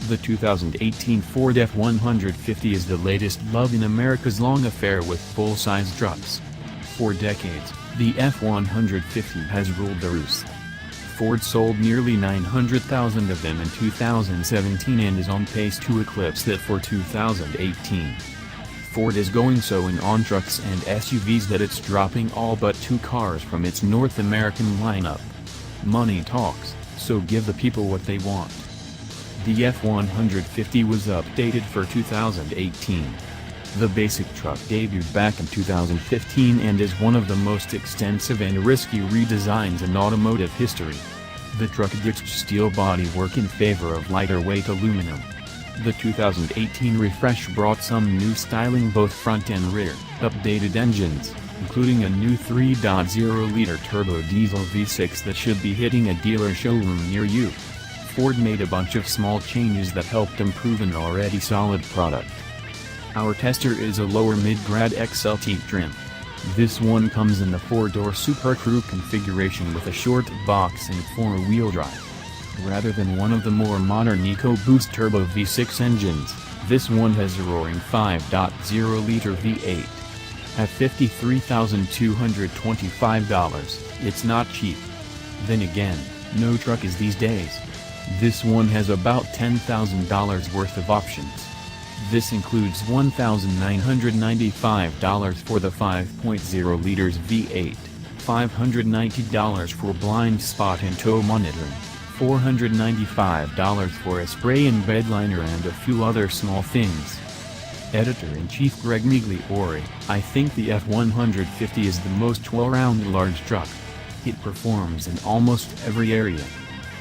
The 2018 Ford F-150 is the latest love in America's long affair with full-size trucks. For decades, the F-150 has ruled the roost. Ford sold nearly 900,000 of them in 2017 and is on pace to eclipse that for 2018. Ford is going so on trucks and SUVs that it's dropping all but 2 cars from its North American lineup. Money talks, so give the people what they want. The F-150 was updated for 2018. The basic truck debuted back in 2015 and is one of the most extensive and risky redesigns in automotive history. The truck ditched steel bodywork in favor of lighter-weight aluminum. The 2018 refresh brought some new styling both front and rear, updated engines, including a new 3.0-liter turbo diesel V6 that should be hitting a dealer showroom near you. Ford made a bunch of small changes that helped improve an already solid product. Our tester is a lower mid-grade XLT trim. This one comes in the 4-door Super Crew configuration with a short box and 4-wheel drive. Rather than one of the more modern EcoBoost turbo V6 engines, this one has a roaring 5.0-liter V8. At $53,225, it's not cheap. Then again, no truck is these days. This one has about $10,000 worth of options. This includes $1,995 for the 5.0 liters V8, $590 for blind spot and tow monitoring, $495 for a spray and bedliner and a few other small things. Editor-in-Chief Greg Migliore: I think the F-150 is the most well-rounded large truck. It performs in almost every area.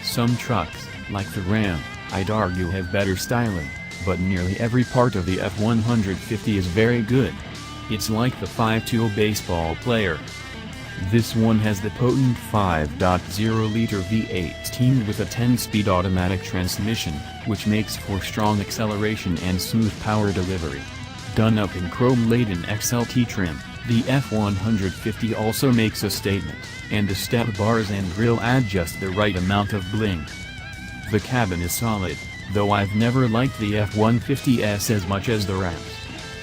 Some trucks, like the Ram, I'd argue have better styling, but nearly every part of the F-150 is very good. It's like the 5-tool baseball player. This one has the potent 5.0-liter V8 teamed with a 10-speed automatic transmission, which makes for strong acceleration and smooth power delivery. Done up in chrome-laden XLT trim, the F-150 also makes a statement, and the step bars and grille add just the right amount of bling. The cabin is solid, though I've never liked the F-150S as much as the Rams.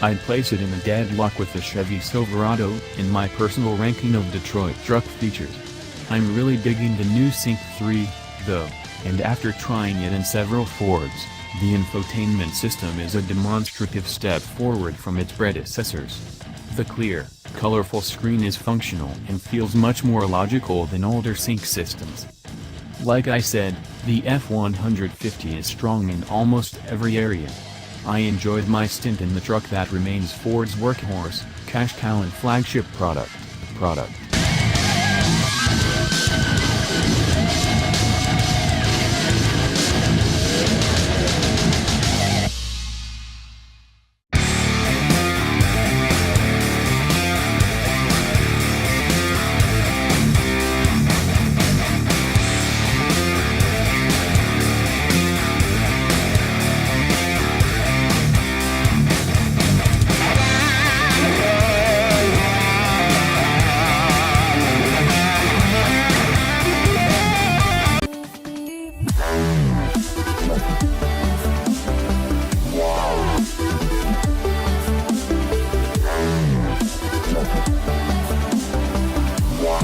I'd place it in a deadlock with the Chevy Silverado in my personal ranking of Detroit truck features. I'm really digging the new Sync 3, though, and after trying it in several Fords, the infotainment system is a demonstrative step forward from its predecessors. The clear, colorful screen is functional and feels much more logical than older Sync systems. Like I said, the F-150 is strong in almost every area. I enjoyed my stint in the truck that remains Ford's workhorse, cash cow and flagship product. Wow.